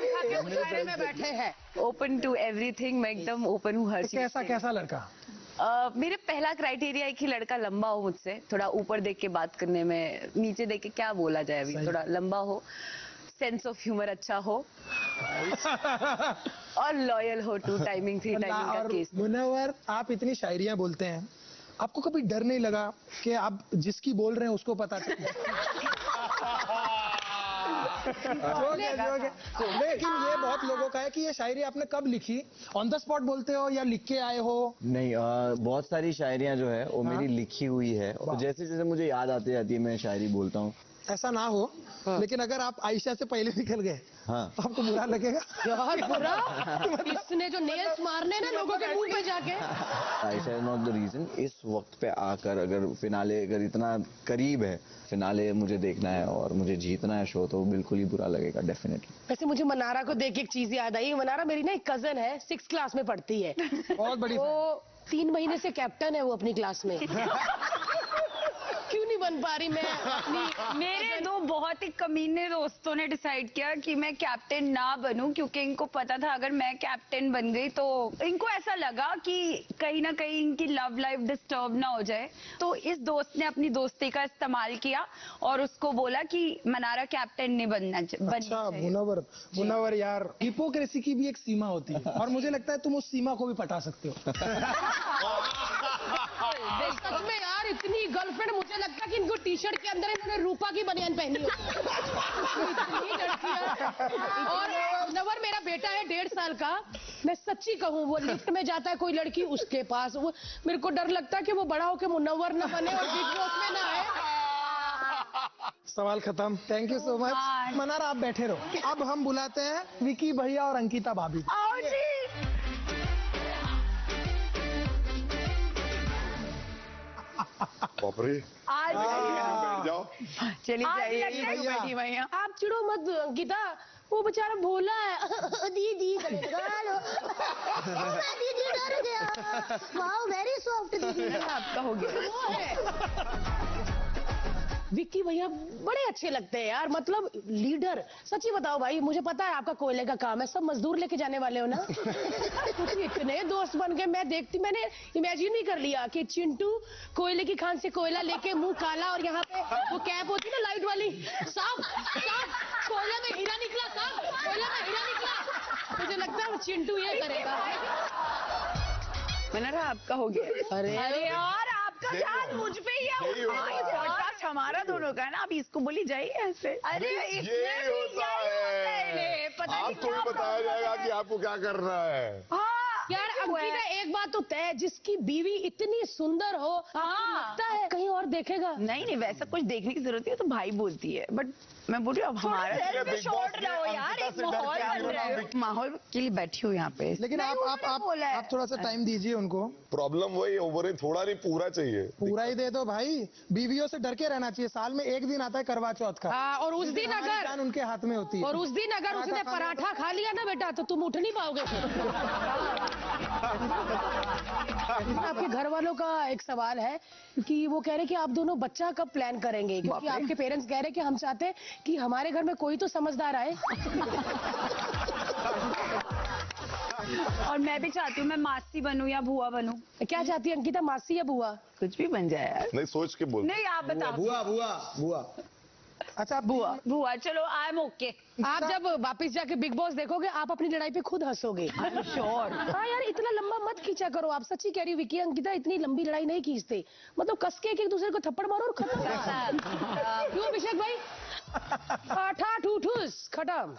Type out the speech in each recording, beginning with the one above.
पान खा के मुशायरे में बैठे हैं। ओपन टू एवरीथिंग, मैं एकदम ओपन हूँ हर चीज। कैसा लड़का? मेरे पहला क्राइटेरिया है कि लड़का लंबा हो मुझसे, थोड़ा ऊपर देख के बात करने में, नीचे देख के क्या बोला जाए अभी, थोड़ा लंबा हो, सेंस ऑफ ह्यूमर अच्छा हो और लॉयल हो टू टाइमिंग का केस। मुनव्वर, आप इतनी शायरियां बोलते हैं, आपको कभी डर नहीं लगा कि आप जिसकी बोल रहे हैं उसको पता चल लेकिन ये बहुत लोगों का है कि ये शायरी आपने कब लिखी? ऑन द स्पॉट बोलते हो या लिख के आए हो? नहीं, बहुत सारी शायरियां जो है वो मेरी लिखी हुई है, और जैसे जैसे मुझे याद आती जाती है मैं शायरी बोलता हूँ। ऐसा ना हो, लेकिन अगर आप आयशा से पहले निकल गए तो आपको बुरा लगेगा? यार बुरा? इसने जो नेल्स मारने ना लोगों के मुंह पे जाके। Ayesha is not the reason. इस वक्त पे आकर अगर फिनाले अगर इतना करीब है, फिनाले मुझे देखना है और मुझे जीतना है शो, तो बिल्कुल ही बुरा लगेगा डेफिनेटली। वैसे मुझे मनारा को देख के एक चीज याद आई। मनारा मेरी ना एक कजन है, 6th क्लास में पढ़ती है। बहुत बड़ी। वो 3 महीने से कैप्टन है वो अपनी क्लास में। क्यों नहीं बन पा रही मैं अपनी? मेरे दो बहुत ही कमीने दोस्तों ने डिसाइड किया कि मैं कैप्टन ना बनूं, क्योंकि इनको पता था अगर मैं कैप्टन बन गई तो इनको ऐसा लगा कि कहीं ना कहीं इनकी लव लाइफ डिस्टर्ब ना हो जाए। तो इस दोस्त ने अपनी दोस्ती का इस्तेमाल किया और उसको बोला कि मनारा कैप्टन नहीं बनना अच्छा, मुनव्वर यार, हिपोक्रेसी की भी एक सीमा होती है और मुझे लगता है तुम उस सीमा को भी पटा सकते हो। सच में यार, इतनी गर्लफ्रेंड मुझे लगता है कि इनको टी-शर्ट के अंदर इन्होंने रूपा की बनियान पहनी होती। इतनी लड़कियां। और मुनव्वर मेरा बेटा है 1.5 साल का, मैं सच्ची कहूँ वो लिफ्ट में जाता है कोई लड़की उसके पास, वो मेरे को डर लगता है कि वो बड़ा होकर मुनव्वर न बने और बिग बॉस में ना आए। सवाल खत्म। Thank you so much. Mannara आप बैठे रहो। अब हम बुलाते हैं विकी भैया और अंकिता भाभी। आओ जी। बापरे, आज बैठ जाओ। चलिए जाइए भैया। आप चिड़ो मत अंकिता, वो बेचारा भोला है। दीदी दीदी डर गया। वाओ वेरी सॉफ्ट दीदी। आपका हो गया। विक्की भैया बड़े अच्छे लगते हैं यार, मतलब लीडर। सच्ची बताओ भाई, मुझे पता है आपका कोयले का काम है, सब मजदूर लेके जाने वाले हो ना। कुछ इतने दोस्त बन गए, मैंने इमेजिन नहीं कर लिया कि चिंटू कोयले की खान से कोयला लेके मुंह काला और यहाँ पे वो कैप होती ना लाइट वाली, साफ कोयले में हीरा निकला, साफ कोयले में हीरा निकला। मुझे लगता है वो चिंटू ये करेगा। मनारा आपका हो गया। अरे यार, आपका ध्यान मुझ पे ही है। हमारा दोनों का है ना। अब इसको बोली जाइए ऐसे। अरे ये होता है, आपको भी बताया जाएगा कि आपको क्या करना है। यार अंकिता, एक बात तो तय, जिसकी बीवी इतनी सुंदर हो, आपको लगता है कहीं और देखेगा? नहीं, वैसा कुछ देखने की जरूरत है तो भाई बोलती है, बट मैं बोल रही हूँ अब हमारा छोड़ रहो यार, एक माहौल बन रहा है, माहौल के लिए बैठी हूँ यहाँ पे। लेकिन आप थोड़ा सा टाइम दीजिए उनको। प्रॉब्लम वही ओवर है, थोड़ा नहीं पूरा चाहिए। पूरा ही दे दो भाई, बीवियों से डर के रहना चाहिए। साल में एक दिन आता है करवा चौथ का। और उस दिन अगर जान उनके हाथ में होती है, और उस दिन अगर उसने पराठा खा लिया ना बेटा, तो तुम उठ नहीं पाओगे। आपके घर वालों का एक सवाल है कि वो कह रहे कि आप दोनों बच्चा कब प्लान करेंगे, क्योंकि आपके पेरेंट्स कह रहे कि हम चाहते हैं कि हमारे घर में कोई तो समझदार आए। और मैं भी चाहती हूँ मैं मासी बनूं या बुआ बनूं। क्या चाहती है अंकिता, मासी या बुआ? कुछ भी बन जाए यार। नहीं, सोच के बोल। नहीं, आप बताओ। बुआ। अच्छा बुआ चलो, आई एम ओके। आप जब वापस जाके बिग बॉस देखोगे, आप अपनी लड़ाई पे खुद हंसोगे। श्योर। हाँ यार, इतना लंबा मत खींचा करो। आप सच्ची कह रही हो विकी, अंकिता इतनी लंबी लड़ाई नहीं खींचते, मतलब कस के एक दूसरे को थप्पड़ मारो और खत्म। क्यों अभिषेक भाई? आठा ठूठूस खत्म।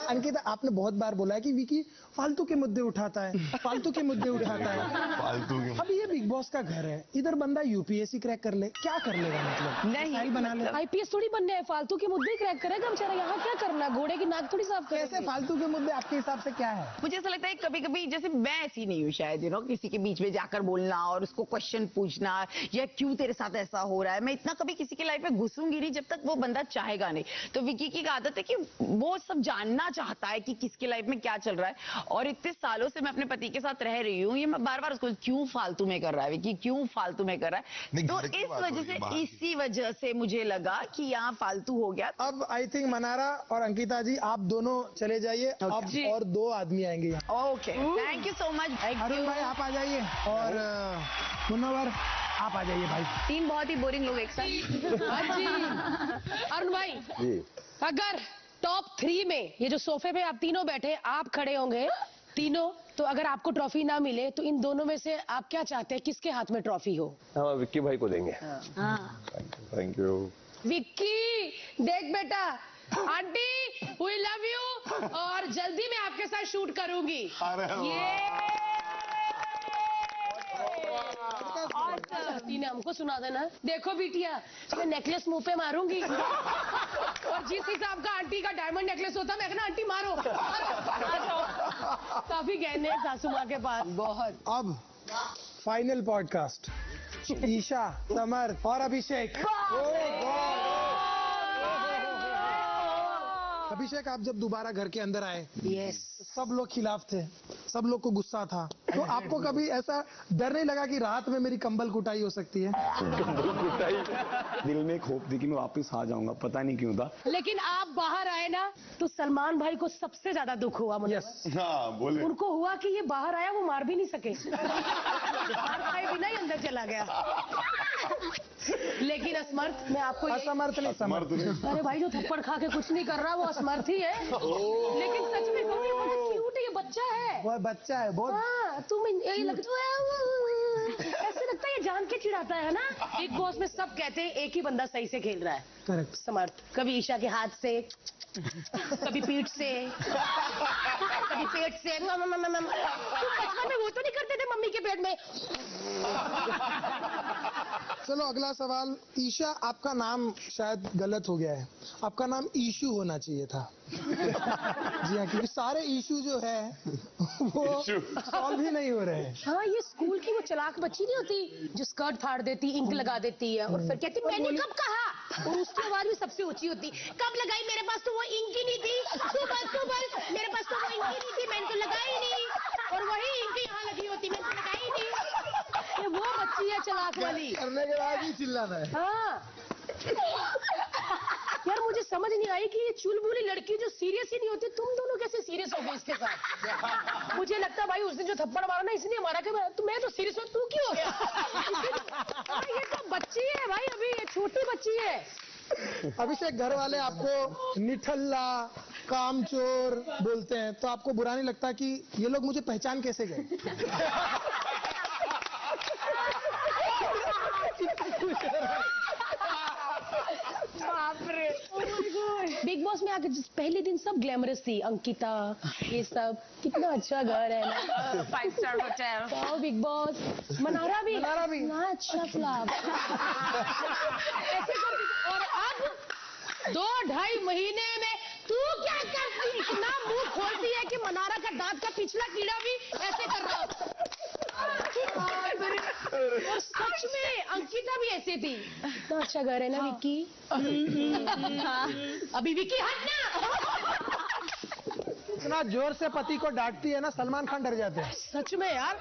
अंकिता, आपने बहुत बार बोला है कि विकी फालतू के मुद्दे उठाता है, फालतू के मुद्दे उठाता है। फालतू के। अब ये बिग बॉस का घर है, इधर बंदा यूपीएससी क्रैक कर ले, क्या कर लेगा? मतलब नहीं बना ले। आईपीएस थोड़ी बनने है, फालतू के मुद्दे ही क्रैक करेगा बेचारा। यहाँ क्या करना, घोड़े की नाक थोड़ी साफ करेंगे। कैसे फालतू के मुद्दे आपके हिसाब से क्या है? मुझे ऐसा लगता है कभी कभी, जैसे मैं ऐसी नहीं हूँ शायद, किसी के बीच में जाकर बोलना और उसको क्वेश्चन पूछना, या क्यों तेरे साथ ऐसा हो रहा है, मैं इतना कभी किसी की लाइफ में घुसूंगी नहीं जब तक वो बंदा चाहेगा नहीं। तो विकी की आदत है कि वो सब जानना चाहता है कि किसकी लाइफ में क्या चल रहा है। और इतने सालों से मैं अपने पति के साथ रह रही हूँ, ये मैं बार बार उसको क्यों फालतू में कर रहा है विकी, क्यों फालतू में कर रहा है। तो इस वजह से, इसी वजह से मुझे लगा कि यहाँ फालतू हो गया। अब आई थिंक मनारा और अंकिता जी आप दोनों चले जाइए, अब और 2 आदमी आएंगे यहाँ। Okay, thank you so much. Arun भाई आप आ जाइए और मुन्नवर आप आ जाइए भाई। 3 बहुत ही बोरिंग लोग एक साथ। हाँ जी। अरुण भाई, जी अगर टॉप 3 में ये जो सोफे पे आप तीनों बैठे आप खड़े होंगे तीनों, तो अगर आपको ट्रॉफी ना मिले तो इन दोनों में से आप क्या चाहते हैं, किसके हाथ में ट्रॉफी हो? हाँ विक्की भाई को देंगे। Thank you. विक्की देख बेटा, आंटी वी लव यू और जल्दी मैं आपके साथ शूट करूंगी। सस्ती ने हमको सुना देना। देखो बिटिया, मैं नेकलेस मुंह पे मारूंगी और जिस हिसाब का आंटी का डायमंड नेकलेस होता मैं कहना आंटी मारो। काफी गहने हैं सासू माँ के पास, बहुत। अब फाइनल पॉडकास्ट, ईशा, समर और अभिषेक। अभिषेक आप जब दोबारा घर के अंदर आए, यस, सब लोग खिलाफ थे, सब लोग को गुस्सा था, तो आपको कभी ऐसा डर नहीं लगा कि रात में मेरी कंबल कुटाई हो सकती है? दिल में एक होप थी कि मैं वापस आ जाऊंगा, पता नहीं क्यों था। लेकिन आप बाहर आए ना तो सलमान भाई को सबसे ज्यादा दुख हुआ मुझे। हाँ बोले। उनको हुआ कि ये बाहर आया, वो मार भी नहीं सके, मार खाए बिना ही अंदर चला गया। लेकिन असमर्थ, मैं आपको असमर्थ नहीं, समर्थ नहीं। अरे भाई जो थप्पड़ खा के कुछ नहीं कर रहा वो असमर्थ ही है। लेकिन सच में कहूँ ये बहुत क्यूट है, ये बच्चा है। वो बच्चा है बहुत। हाँ, तुम यही लगता है, ऐसे लगता है ये जान के चिढ़ाता है ना। बिग बॉस में सब कहते हैं एक ही बंदा सही से खेल रहा है, करेक्ट। समर्थ। कभी ईशा के हाथ से, कभी पीठ से, कभी पेट से। बचपन में वो तो नहीं करते थे मम्मी के पेट में। चलो अगला सवाल। ईशा, आपका नाम शायद गलत हो गया है, आपका नाम ईशू होना चाहिए था। जी हाँ, क्योंकि सारे इशू जो है वो सॉल्व ही नहीं हो रहे हैं। हाँ, ये स्कूल की वो चालाक बच्ची नहीं होती जो स्कर्ट फाड़ देती, इंक लगा देती है और फिर कहती मैंने कब कहा, और उसकी आवाज भी सबसे ऊंची होती, कब लगाई, मेरे पास तो वो इंक ही नहीं थी, तू बस, मेरे पास तो वो इंक ही नहीं थी, मैंने तो लगाई नहीं, और वही इंक यहाँ लगी होती, मैंने तो लगाई नहीं। ये वो बच्ची है चालाक वाली। करने के बाद ही चिल्लाना है। हाँ यार, मुझे समझ नहीं आई कि ये चुलबुली लड़की जो सीरियस ही नहीं होती, तुम दोनों कैसे सीरियस हो गए इसके साथ। मुझे लगता भाई उस दिन जो थप्पड़ मारा ना इसलिए मारा कि मैं तो सीरियस हूँ, तू क्यों हो गया? ये तो बच्ची है भाई, अभी ये छोटी बच्ची है। अभिषेक, घर वाले आपको निठल्ला, कामचोर बोलते हैं, तो आपको बुरा नहीं लगता कि ये लोग मुझे पहचान कैसे गए? बिग बॉस में आके पहले दिन सब ग्लैमरस थी, अंकिता, ये सब कितना अच्छा घर है ना, 5 star hotel. Wow big boss. Mannara भी ना, अच्छा फ्लॉप। ऐसे कर, और अब 2-2.5 महीने में तू क्या करती, इतना मुंह खोलती है कि मनारा का दांत का पिछला कीड़ा भी ऐसे कर रहा। और सच में अंकिता भी ऐसी थी। इतना अच्छा घर है ना विक्की। अभी विक्की हटना। इतना जोर से पति को डांटती है ना, सलमान खान डर जाते हैं। सच में यार,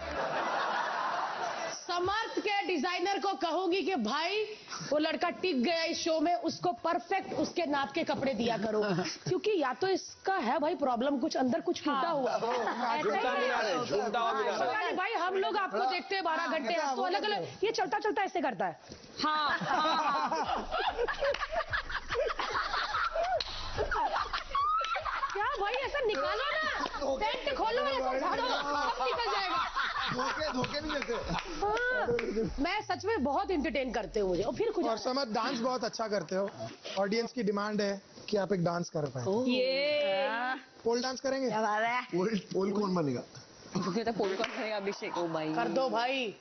समर्थ के डिजाइनर को कहूंगी कि भाई वो लड़का टिक गया इस शो में, उसको परफेक्ट उसके नाप के कपड़े दिया करो, क्योंकि या तो इसका है भाई प्रॉब्लम, कुछ अंदर कुछ टूटा हुआ। नहीं भाई, हम लोग आपको देखते हैं 12 घंटे, आप तो अलग अलग, ये चलता चलता ऐसे करता है। क्या भाई, ऐसा निकालो ना, पैंट खोलो, ऐसा झाड़ो, सब निकल जाएगा। धोखे नहीं देते। हाँ, मैं सच में बहुत इंटरटेन करते हो मुझे, और फिर कुछ और समझ, डांस बहुत अच्छा करते हो, ऑडियंस की डिमांड है कि आप एक डांस कर पाए। ये पोल डांस करेंगे? पोल कौन बनेगा? तो पोल कौन करेगा? अभिषेक। ओ भाई, कर दो भाई।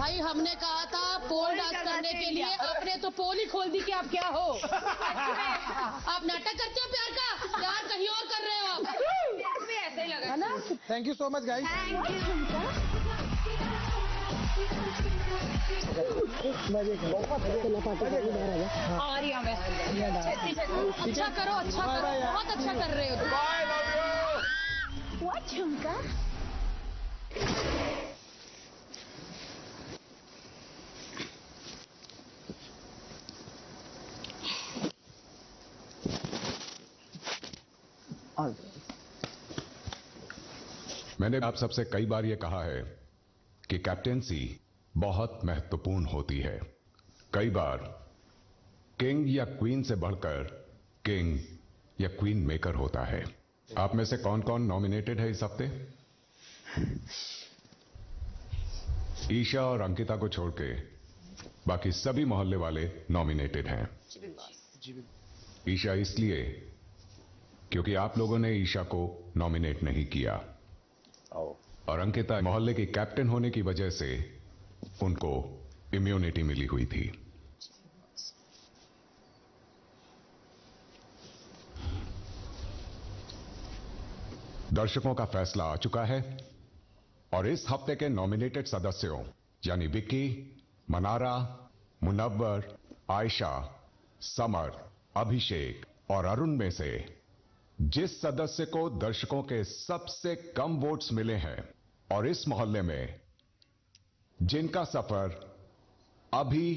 भाई हमने कहा था पोल डांस करने के लिए, आपने तो पोल ही खोल दी कि आप क्या हो। आप नाटक करते हो प्यार का, प्यार कहीं और कर रहे हो आप। भी ऐसे ही लगा है ना? Thank you so much guys. आ रही हूँ मैं। अच्छा करो, अच्छा करो, बहुत अच्छा कर रहे हो तुम। Bye, love you. What, झुमका? मैंने आप सबसे कई बार यह कहा है कि कैप्टेंसी बहुत महत्वपूर्ण होती है। कई बार किंग या क्वीन से बढ़कर किंग या क्वीन मेकर होता है। आप में से कौन कौन नॉमिनेटेड है इस हफ्ते? ईशा और अंकिता को छोड़ के बाकी सभी मोहल्ले वाले नॉमिनेटेड हैं। ईशा इसलिए क्योंकि आप लोगों ने ईशा को नॉमिनेट नहीं किया, और अंकिता मोहल्ले की कैप्टन होने की वजह से उनको इम्यूनिटी मिली हुई थी। दर्शकों का फैसला आ चुका है और इस हफ्ते के नॉमिनेटेड सदस्यों यानी विक्की, मनारा, मुनव्वर, आयशा, समर, अभिषेक और अरुण में से जिस सदस्य को दर्शकों के सबसे कम वोट्स मिले हैं और इस मोहल्ले में जिनका सफर अभी